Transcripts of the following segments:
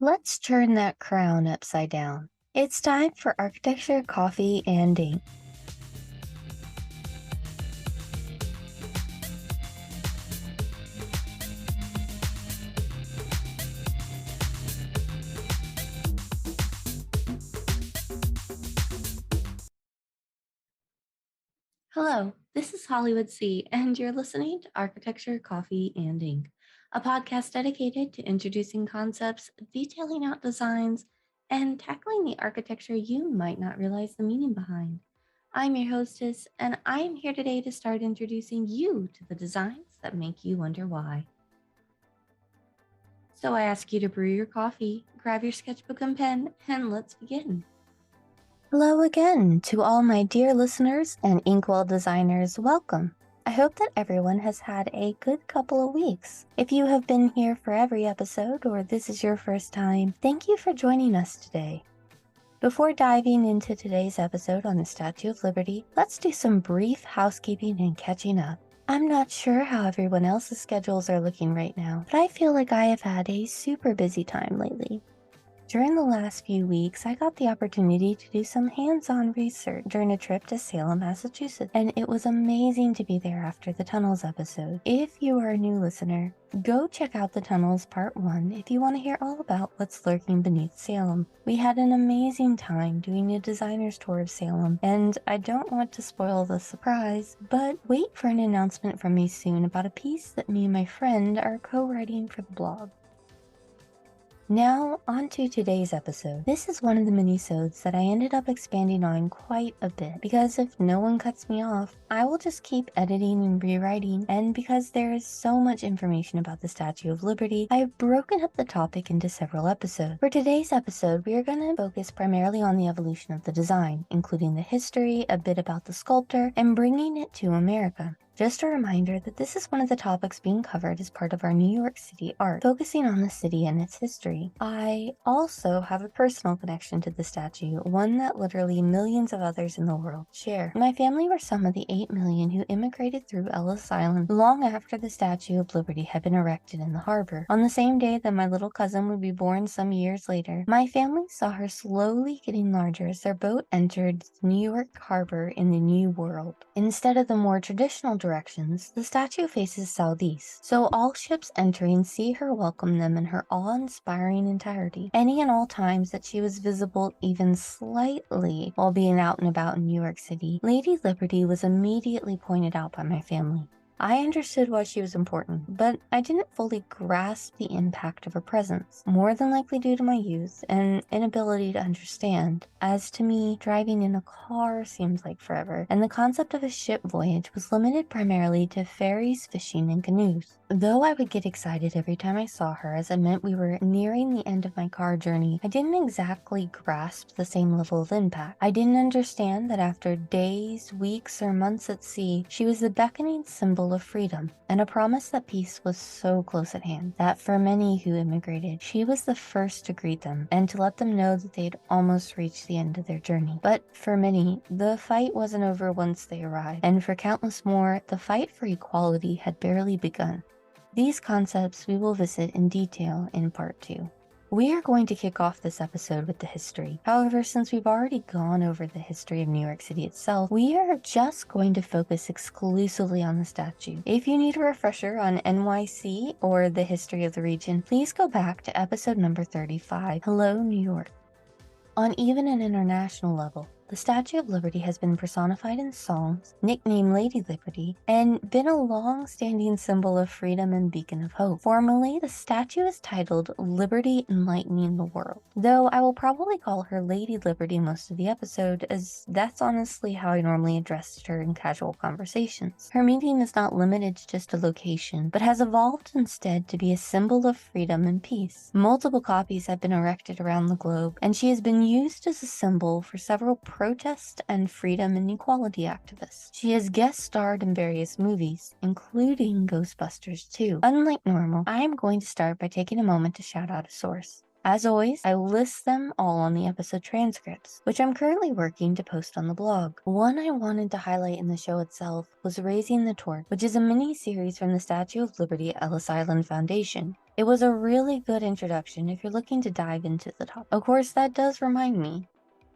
Let's turn that crown upside down. It's time for architecture, coffee, and ink. Hello, this is Hollywood C, and you're listening to Architecture, Coffee, and Ink, a podcast dedicated to introducing concepts, detailing out designs, and tackling the architecture you might not realize the meaning behind. I'm your hostess, and I'm here today to start introducing you to the designs that make you wonder why. So I ask you to brew your coffee, grab your sketchbook and pen, and let's begin. Hello again to all my dear listeners and Inkwell designers, welcome. I hope that everyone has had a good couple of weeks. If you have been here for every episode or this is your first time, thank you for joining us today. Before diving into today's episode on the Statue of Liberty, let's do some brief housekeeping and catching up. I'm not sure how everyone else's schedules are looking right now, but I feel like I have had a super busy time lately. During the last few weeks, I got the opportunity to do some hands-on research during a trip to Salem, Massachusetts, and it was amazing to be there after the Tunnels episode. If you are a new listener, go check out the Tunnels Part 1 if you want to hear all about what's lurking beneath Salem. We had an amazing time doing a designer's tour of Salem, and I don't want to spoil the surprise, but wait for an announcement from me soon about a piece that me and my friend are co-writing for the blog. Now, on to today's episode. This is one of the minisodes that I ended up expanding on quite a bit, because if no one cuts me off, I will just keep editing and rewriting, and because there is so much information about the Statue of Liberty, I've broken up the topic into several episodes. For today's episode, we are going to focus primarily on the evolution of the design, including the history, a bit about the sculptor, and bringing it to America. Just a reminder that this is one of the topics being covered as part of our New York City art, focusing on the city and its history. I also have a personal connection to the statue, one that literally millions of others in the world share. My family were some of the 8 million who immigrated through Ellis Island long after the Statue of Liberty had been erected in the harbor. On the same day that my little cousin would be born some years later, my family saw her slowly getting larger as their boat entered New York Harbor in the New World. Instead of the more traditional directions, the statue faces southeast, so all ships entering see her welcome them in her awe-inspiring entirety. Any and all times that she was visible even slightly while being out and about in New York City, Lady Liberty was immediately pointed out by my family. I understood why she was important, but I didn't fully grasp the impact of her presence, more than likely due to my youth and inability to understand. As to me, driving in a car seems like forever, and the concept of a ship voyage was limited primarily to ferries, fishing, and canoes. Though I would get excited every time I saw her, as it meant we were nearing the end of my car journey, I didn't exactly grasp the same level of impact. I didn't understand that after days, weeks, or months at sea, she was the beckoning symbol of freedom, and a promise that peace was so close at hand, that for many who immigrated, she was the first to greet them, and to let them know that they'd almost reached the end of their journey. But for many, the fight wasn't over once they arrived, and for countless more, the fight for equality had barely begun. These concepts we will visit in detail in part 2. We are going to kick off this episode with the history. However, since we've already gone over the history of New York City itself, we are just going to focus exclusively on the statue. If you need a refresher on NYC or the history of the region, please go back to episode number 35, Hello, New York. On even an international level, the Statue of Liberty has been personified in songs, nicknamed Lady Liberty, and been a long-standing symbol of freedom and beacon of hope. Formally, the statue is titled Liberty Enlightening the World, though I will probably call her Lady Liberty most of the episode, as that's honestly how I normally addressed her in casual conversations. Her meaning is not limited to just a location, but has evolved instead to be a symbol of freedom and peace. Multiple copies have been erected around the globe, and she has been used as a symbol for several protest and freedom and equality activists. She has guest starred in various movies, including Ghostbusters 2. Unlike normal, I am going to start by taking a moment to shout out a source. As always, I list them all on the episode transcripts, which I'm currently working to post on the blog. One I wanted to highlight in the show itself was Raising the Torch, which is a mini-series from the Statue of Liberty Ellis Island Foundation. It was a really good introduction if you're looking to dive into the topic. Of course, that does remind me.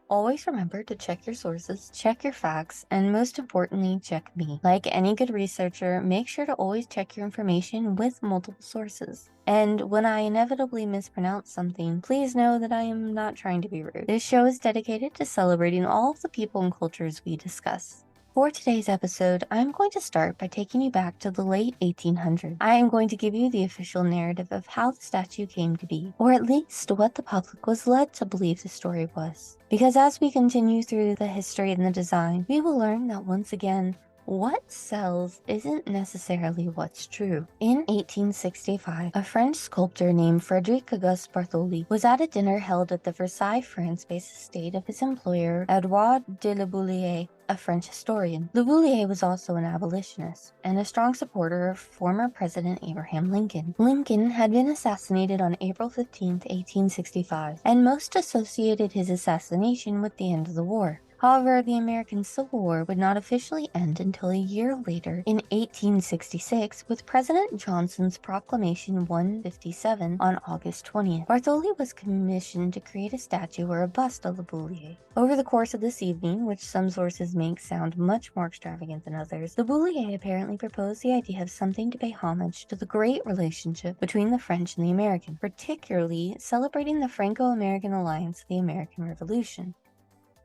Always remember to check your sources, check your facts, and most importantly, check me. Like any good researcher, make sure to always check your information with multiple sources. And when I inevitably mispronounce something, please know that I am not trying to be rude. This show is dedicated to celebrating all of the people and cultures we discuss. For today's episode, I'm going to start by taking you back to the late 1800s. I am going to give you the official narrative of how the statue came to be, or at least what the public was led to believe the story was. Because as we continue through the history and the design, we will learn that once again, what sells isn't necessarily what's true. In 1865, a French sculptor named Frederic-Auguste Bartholdi was at a dinner held at the Versailles, France-based estate of his employer, Edouard de La Bouillie, a French historian. La Bouillie was also an abolitionist and a strong supporter of former President Abraham Lincoln. Lincoln had been assassinated on April 15, 1865, and most associated his assassination with the end of the war. However, the American Civil War would not officially end until a year later, in 1866, with President Johnson's Proclamation 157 on August 20th. Bartholdi was commissioned to create a statue or a bust of La Bouillie. Over the course of this evening, which some sources make sound much more extravagant than others, La Bouillie apparently proposed the idea of something to pay homage to the great relationship between the French and the American, particularly celebrating the Franco-American alliance of the American Revolution.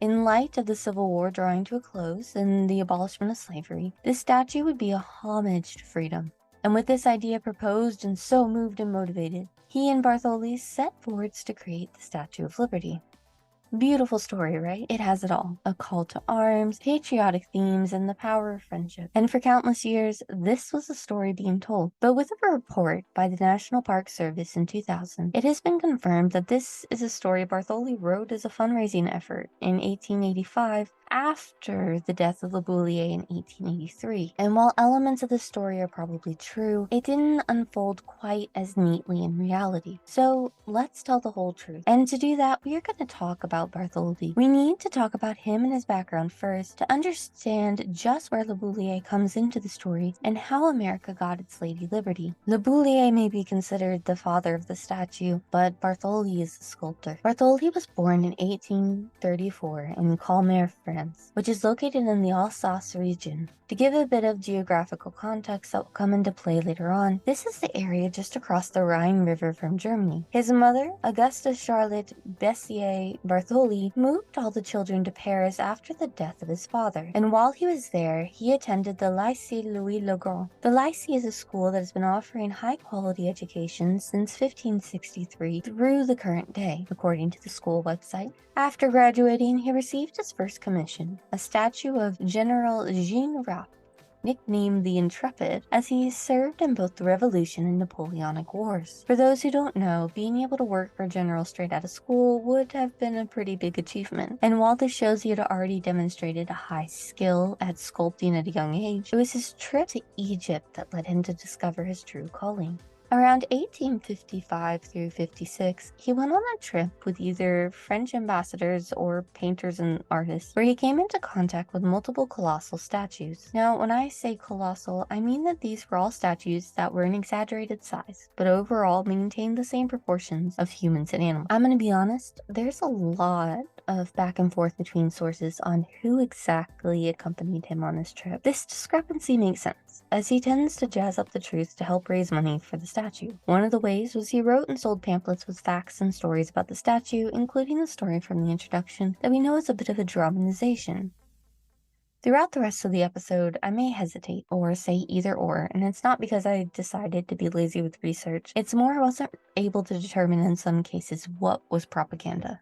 In light of the Civil War drawing to a close and the abolishment of slavery, this statue would be a homage to freedom. And with this idea proposed and so moved and motivated, he and Bartholdi set forwards to create the Statue of Liberty. Beautiful story, right? It has it all. A call to arms, patriotic themes, and the power of friendship. And for countless years, this was the story being told. But with a report by the National Park Service in 2000, it has been confirmed that this is a story Bartholdi wrote as a fundraising effort in 1885 after the death of La Bouillie in 1883. And while elements of the story are probably true, it didn't unfold quite as neatly in reality. So let's tell the whole truth. And to do that, we are going to talk about Bartholdi. We need to talk about him and his background first to understand just where La Bouillie comes into the story and how America got its Lady Liberty. La Bouillie may be considered the father of the statue, but Bartholdi is the sculptor. Bartholdi was born in 1834 in Colmar, France, which is located in the Alsace region. To give a bit of geographical context that will come into play later on, this is the area just across the Rhine River from Germany. His mother, Augusta Charlotte Bessier Bartholdi, moved all the children to Paris after the death of his father, and while he was there, he attended the Lycée Louis le Grand. The Lycée is a school that has been offering high-quality education since 1563 through the current day, according to the school website. After graduating, he received his first commission, a statue of General Jean Rapp, nicknamed the Intrepid, as he served in both the Revolution and Napoleonic Wars. For those who don't know, being able to work for a general straight out of school would have been a pretty big achievement. And while this shows he had already demonstrated a high skill at sculpting at a young age, it was his trip to Egypt that led him to discover his true calling. Around 1855 through 56, he went on a trip with either French ambassadors or painters and artists, where he came into contact with multiple colossal statues. Now, when I say colossal, I mean that these were all statues that were an exaggerated size, but overall maintained the same proportions of humans and animals. I'm going to be honest, there's a lot of back and forth between sources on who exactly accompanied him on this trip. This discrepancy makes sense, as he tends to jazz up the truth to help raise money for the statue. One of the ways was he wrote and sold pamphlets with facts and stories about the statue, including the story from the introduction that we know is a bit of a dramatization. Throughout the rest of the episode, I may hesitate or say either or, and it's not because I decided to be lazy with research. It's more I wasn't able to determine in some cases what was propaganda.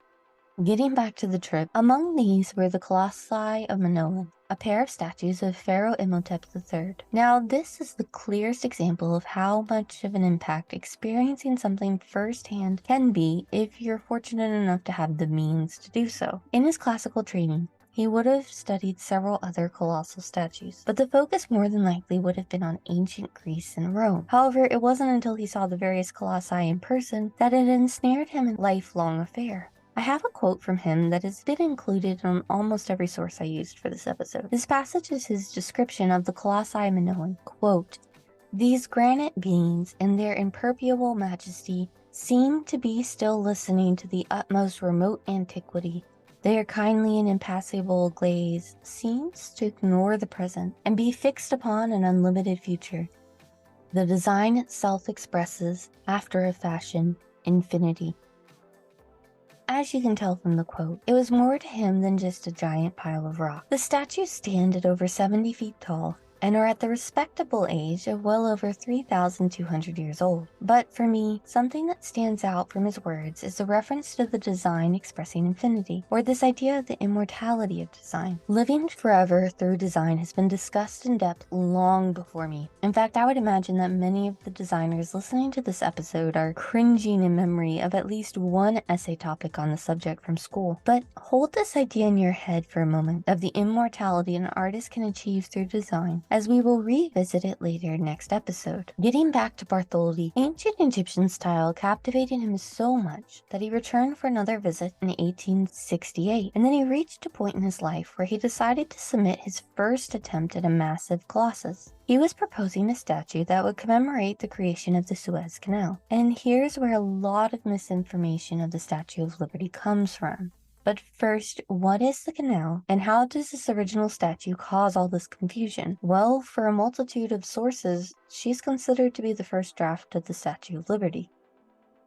Getting back to the trip, among these were the Colossi of Minoan, a pair of statues of Pharaoh Imhotep III. Now, this is the clearest example of how much of an impact experiencing something firsthand can be if you're fortunate enough to have the means to do so. In his classical training, he would have studied several other colossal statues, but the focus more than likely would have been on ancient Greece and Rome. However, it wasn't until he saw the various colossi in person that it ensnared him in a lifelong affair. I have a quote from him that has been included on almost every source I used for this episode. This passage is his description of the Colossi Minoan. Quote, These granite beings, in their imperturbable majesty, seem to be still listening to the utmost remote antiquity. Their kindly and impassible gaze seems to ignore the present and be fixed upon an unlimited future. The design itself expresses, after a fashion, infinity. As you can tell from the quote, it was more to him than just a giant pile of rock. The statues stand at over 70 feet tall and are at the respectable age of well over 3,200 years old. But for me, something that stands out from his words is the reference to the design expressing infinity, or this idea of the immortality of design. Living forever through design has been discussed in depth long before me. In fact, I would imagine that many of the designers listening to this episode are cringing in memory of at least one essay topic on the subject from school. But hold this idea in your head for a moment of the immortality an artist can achieve through design, as we will revisit it later next episode. Getting back to Bartholdi, ancient Egyptian style captivated him so much that he returned for another visit in 1868, and then he reached a point in his life where he decided to submit his first attempt at a massive Colossus. He was proposing a statue that would commemorate the creation of the Suez Canal. And here's where a lot of misinformation of the Statue of Liberty comes from. But first, what is the canal, and how does this original statue cause all this confusion? Well, for a multitude of sources, she's considered to be the first draft of the Statue of Liberty.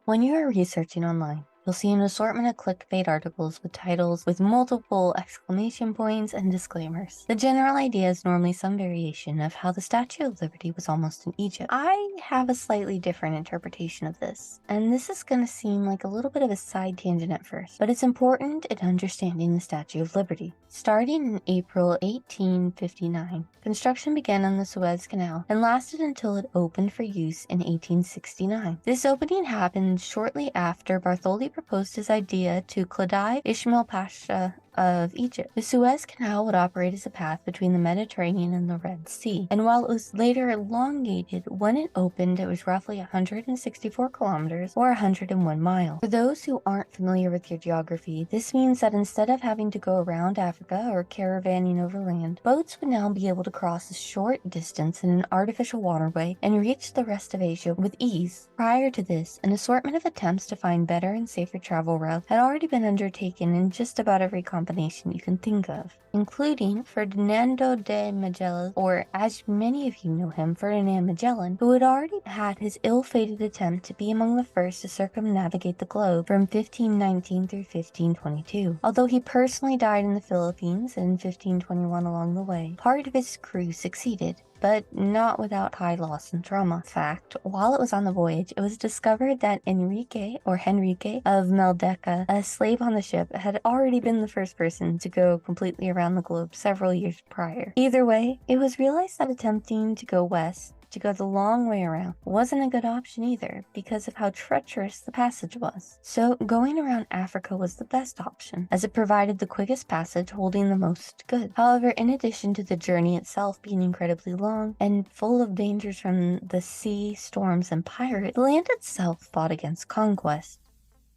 When you are researching online, you'll see an assortment of clickbait articles with titles with multiple exclamation points and disclaimers. The general idea is normally some variation of how the Statue of Liberty was almost in Egypt. I have a slightly different interpretation of this, and this is going to seem like a little bit of a side tangent at first, but it's important in understanding the Statue of Liberty. Starting in April 1859, construction began on the Suez Canal and lasted until it opened for use in 1869. This opening happened shortly after Bartholdi proposed his idea to Khedive Ismail Pasha of Egypt. The Suez Canal would operate as a path between the Mediterranean and the Red Sea, and while it was later elongated, when it opened it was roughly 164 kilometers or 101 miles. For those who aren't familiar with your geography, this means that instead of having to go around Africa or caravanning over land, boats would now be able to cross a short distance in an artificial waterway and reach the rest of Asia with ease. Prior to this, an assortment of attempts to find better and safer travel routes had already been undertaken in just about every combination you can think of, including Ferdinando de Magellan, or as many of you know him, Ferdinand Magellan, who had already had his ill-fated attempt to be among the first to circumnavigate the globe from 1519 through 1522. Although he personally died in the Philippines in 1521 along the way, part of his crew succeeded, but not without high loss and trauma. In fact, while it was on the voyage, it was discovered that Henrique of Meldeca, a slave on the ship, had already been the first person to go completely around the globe several years prior. Either way, it was realized that attempting to go west, to go the long way around, wasn't a good option either because of how treacherous the passage was. So going around Africa was the best option, as it provided the quickest passage holding the most goods. However, in addition to the journey itself being incredibly long and full of dangers from the sea, storms, and pirates, the land itself fought against conquest.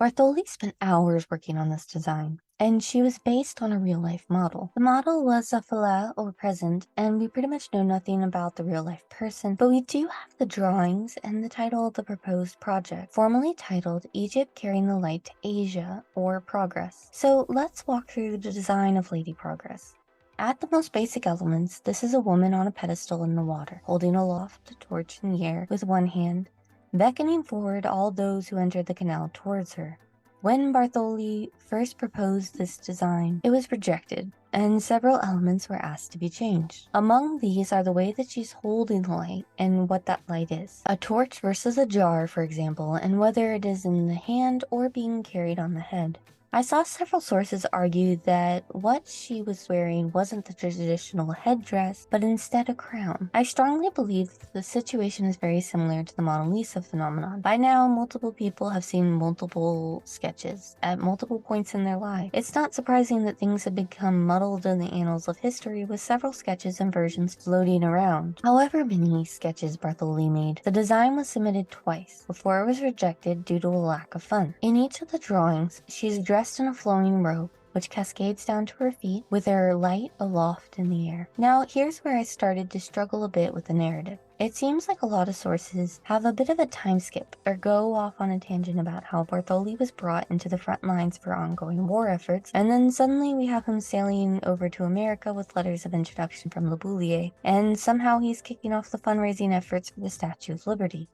Bartholdi spent hours working on this design, and she was based on a real-life model. The model was a fella, or present, and we pretty much know nothing about the real-life person, but we do have the drawings and the title of the proposed project, formally titled Egypt Carrying the Light to Asia, or Progress. So let's walk through the design of Lady Progress. At the most basic elements, this is a woman on a pedestal in the water, holding aloft a torch in the air with one hand, beckoning forward all those who entered the canal towards her. When Bartholdi first proposed this design, it was rejected, and several elements were asked to be changed. Among these are the way that she's holding the light and what that light is. A torch versus a jar, for example, and whether it is in the hand or being carried on the head. I saw several sources argue that what she was wearing wasn't the traditional headdress, but instead a crown. I strongly believe that the situation is very similar to the Mona Lisa phenomenon. By now, multiple people have seen multiple sketches at multiple points in their life. It's not surprising that things have become muddled in the annals of history, with several sketches and versions floating around. However many sketches Bartholdi made, the design was submitted twice before it was rejected due to a lack of funds. In each of the drawings, she's dressed in a flowing robe, which cascades down to her feet with her light aloft in the air. Now, here's where I started to struggle a bit with the narrative. It seems like a lot of sources have a bit of a time skip or go off on a tangent about how Bartholdi was brought into the front lines for ongoing war efforts, and then suddenly we have him sailing over to America with letters of introduction from Le Bouillier, and somehow he's kicking off the fundraising efforts for the Statue of Liberty.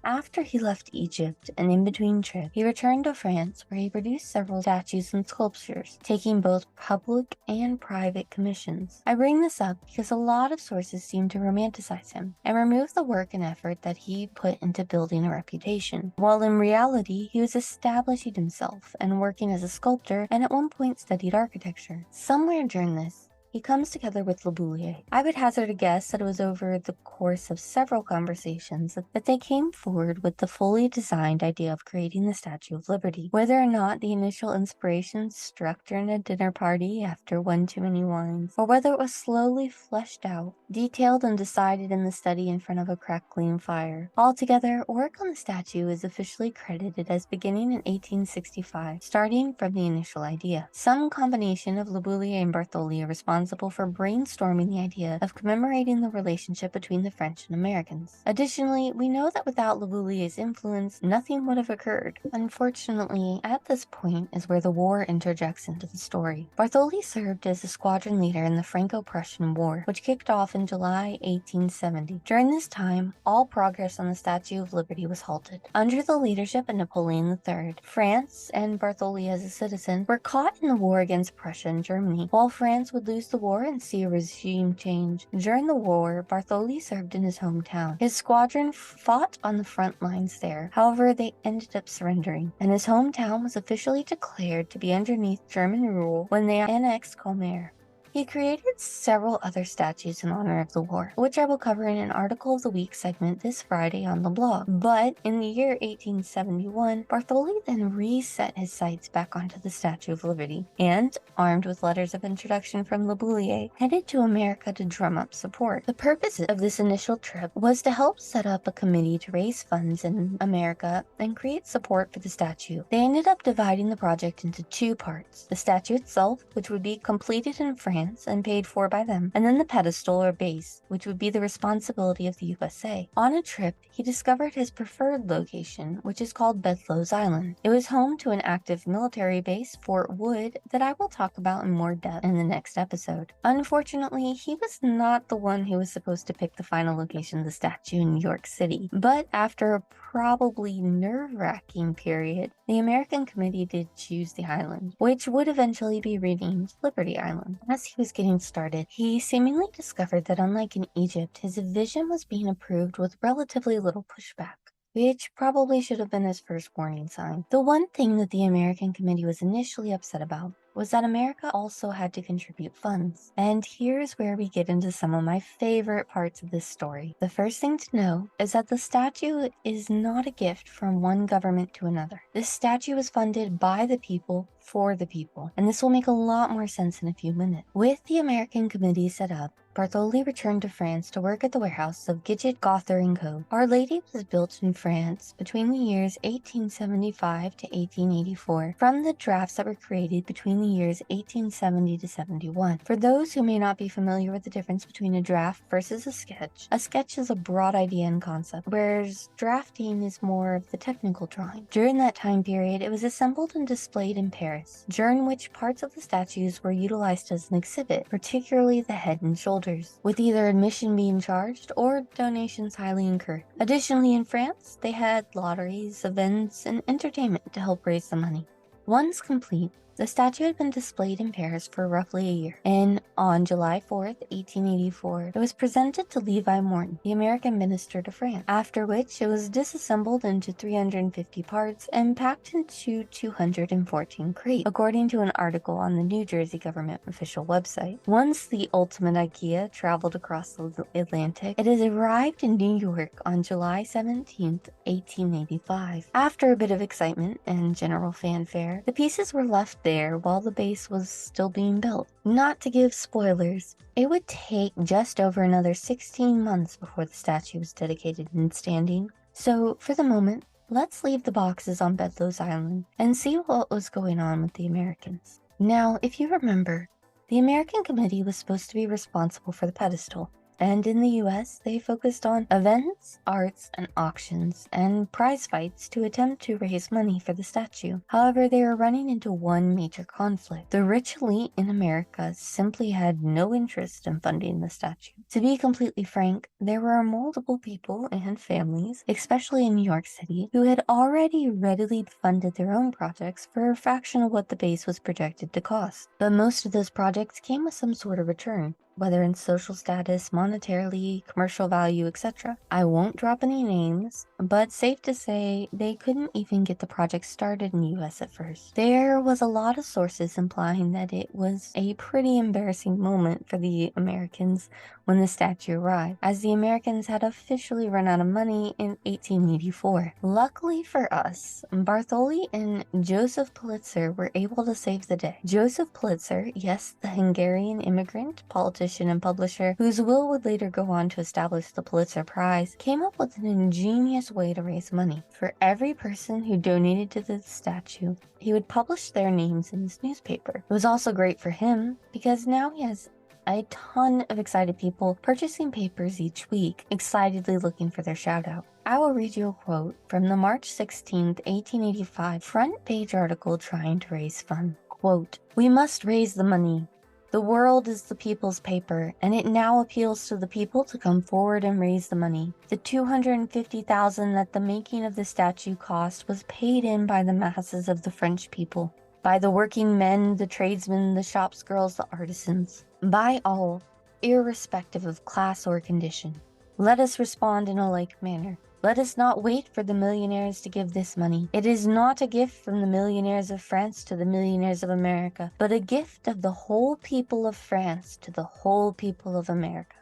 After he left Egypt, and in between trips, he returned to France where he produced several statues and sculptures, taking both public and private commissions. I bring this up because a lot of sources seem to romanticize him and remove the work and effort that he put into building a reputation, while in reality he was establishing himself and working as a sculptor, and at one point studied architecture. Somewhere during this, he comes together with Le Bouillier. I would hazard a guess that it was over the course of several conversations that they came forward with the fully designed idea of creating the Statue of Liberty. Whether or not the initial inspiration struck during a dinner party after one too many wines, or whether it was slowly fleshed out, detailed and decided in the study in front of a crackling fire. Altogether, work on the statue is officially credited as beginning in 1865, starting from the initial idea. Some combination of Le Bouillier and Bartholdi are responsible for brainstorming the idea of commemorating the relationship between the French and Americans. Additionally, we know that without Le Bouillier's influence, nothing would have occurred. Unfortunately, at this point is where the war interjects into the story. Bartholdi served as a squadron leader in the Franco-Prussian War, which kicked off in July 1870. During this time, all progress on the Statue of Liberty was halted. Under the leadership of Napoleon III, France, and Bartholdi as a citizen, were caught in the war against Prussia and Germany. While France would lose the war and see a regime change. During the war, Bartholdi served in his hometown. His squadron fought on the front lines there. However, they ended up surrendering, and his hometown was officially declared to be underneath German rule when they annexed Comer. He created several other statues in honor of the war, which I will cover in an Article of the Week segment this Friday on the blog. But in the year 1871, Bartholdi then reset his sights back onto the Statue of Liberty, and, armed with letters of introduction from Le Bouillier, headed to America to drum up support. The purpose of this initial trip was to help set up a committee to raise funds in America and create support for the statue. They ended up dividing the project into two parts: the statue itself, which would be completed in France and paid for by them, and then the pedestal or base, which would be the responsibility of the USA. On a trip, he discovered his preferred location, which is called Bedloe's Island. It was home to an active military base, Fort Wood, that I will talk about in more depth in the next episode. Unfortunately, he was not the one who was supposed to pick the final location of the statue in New York City, but after a probably nerve-wracking period, the American committee did choose the island, which would eventually be renamed Liberty Island. As he was getting started, he seemingly discovered that unlike in Egypt, his vision was being approved with relatively little pushback, which probably should have been his first warning sign. The one thing that the American committee was initially upset about was that America also had to contribute funds. And here's where we get into some of my favorite parts of this story. The first thing to know is that the statue is not a gift from one government to another. This statue was funded by the people for the people, and this will make a lot more sense in a few minutes. With the American committee set up, Bartholdi returned to France to work at the warehouse of Gidget, Gother & Co. Our Lady was built in France between the years 1875 to 1884 from the drafts that were created between the years 1870 to 71. For those who may not be familiar with the difference between a draft versus a sketch is a broad idea and concept, whereas drafting is more of the technical drawing. During that time period, it was assembled and displayed in Paris, during which parts of the statues were utilized as an exhibit, particularly the head and shoulders, with either admission being charged or donations highly encouraged. Additionally, in France, they had lotteries, events, and entertainment to help raise the money. Once complete, the statue had been displayed in Paris for roughly a year, and on July 4th, 1884, it was presented to Levi Morton, the American minister to France, after which it was disassembled into 350 parts and packed into 214 crates, according to an article on the New Jersey government official website. Once the ultimate IKEA traveled across the Atlantic, it has arrived in New York on July 17th, 1885. After a bit of excitement and general fanfare, the pieces were left there while the base was still being built. Not to give spoilers, it would take just over another 16 months before the statue was dedicated and standing. So for the moment, let's leave the boxes on Bedloe's Island and see what was going on with the Americans. Now, if you remember, the American Committee was supposed to be responsible for the pedestal, and in the US, they focused on events, arts, and auctions, and prize fights to attempt to raise money for the statue. However, they were running into one major conflict. The rich elite in America simply had no interest in funding the statue. To be completely frank, there were multiple people and families, especially in New York City, who had already readily funded their own projects for a fraction of what the base was projected to cost. But most of those projects came with some sort of return, whether in social status, monetarily, commercial value, etc. I won't drop any names, but safe to say they couldn't even get the project started in the US at first. There was a lot of sources implying that it was a pretty embarrassing moment for the Americans when the statue arrived, as the Americans had officially run out of money in 1884. Luckily for us, Bartholdi and Joseph Pulitzer were able to save the day. Joseph Pulitzer, yes, the Hungarian immigrant, politician, and publisher, whose will would later go on to establish the Pulitzer Prize, came up with an ingenious way to raise money. For every person who donated to the statue, he would publish their names in his newspaper. It was also great for him because now he has a ton of excited people purchasing papers each week, excitedly looking for their shout out. I will read you a quote from the March 16th, 1885 front page article trying to raise funds. Quote, "We must raise the money. The world is the people's paper, and it now appeals to the people to come forward and raise the money. The $250,000 that the making of the statue cost was paid in by the masses of the French people, by the working men, the tradesmen, the shops girls, the artisans, by all, irrespective of class or condition. Let us respond in a like manner. Let us not wait for the millionaires to give this money. It is not a gift from the millionaires of France to the millionaires of America, but a gift of the whole people of France to the whole people of America."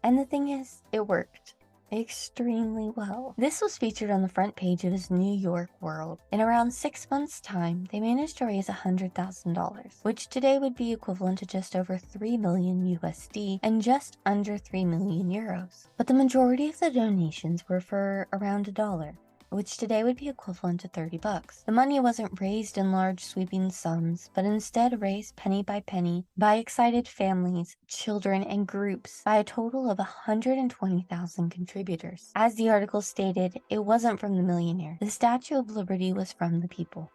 And the thing is, it worked extremely well. This was featured on the front page of his New York World. In around 6 months' time, they managed to raise $100,000, which today would be equivalent to just over 3 million USD and just under 3 million euros. But the majority of the donations were for around $1, which today would be equivalent to $30. The money wasn't raised in large sweeping sums, but instead raised penny by penny by excited families, children, and groups by a total of 120,000 contributors. As the article stated, it wasn't from the millionaire. The Statue of Liberty was from the people.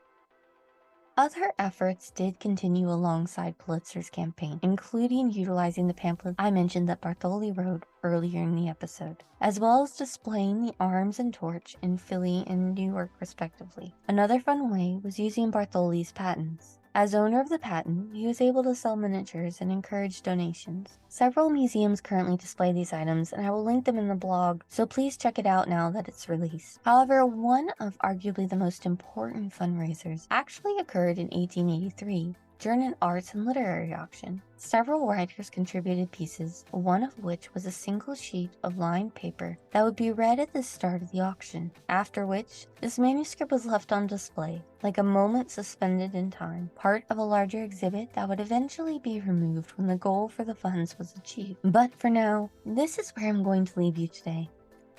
Other efforts did continue alongside Pulitzer's campaign, including utilizing the pamphlet I mentioned that Bartholdi wrote earlier in the episode, as well as displaying the arms and torch in Philly and New York respectively. Another fun way was using Bartholdi's patents. As owner of the patent, he was able to sell miniatures and encourage donations. Several museums currently display these items, and I will link them in the blog, so please check it out now that it's released. However, one of arguably the most important fundraisers actually occurred in 1883 during an arts and literary auction. Several writers contributed pieces, one of which was a single sheet of lined paper that would be read at the start of the auction, after which this manuscript was left on display, like a moment suspended in time, part of a larger exhibit that would eventually be removed when the goal for the funds was achieved. But for now, this is where I'm going to leave you today,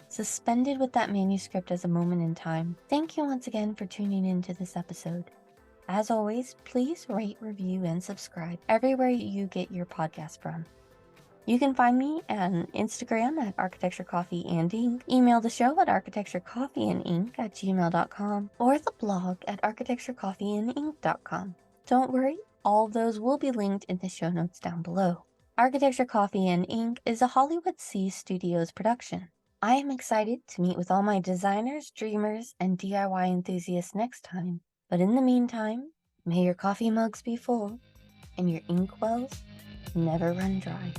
suspended with that manuscript as a moment in time. Thank you once again for tuning into this episode. As always, please rate, review, and subscribe everywhere you get your podcast from. You can find me on Instagram at Architecture Coffee and Ink, email the show at architecturecoffeeandink@gmail.com, or the blog at architecturecoffeeandink.com. Don't worry, all of those will be linked in the show notes down below. Architecture Coffee and Ink is a Hollywood C Studios production. I am excited to meet with all my designers, dreamers, and DIY enthusiasts next time. But in the meantime, may your coffee mugs be full and your inkwells never run dry.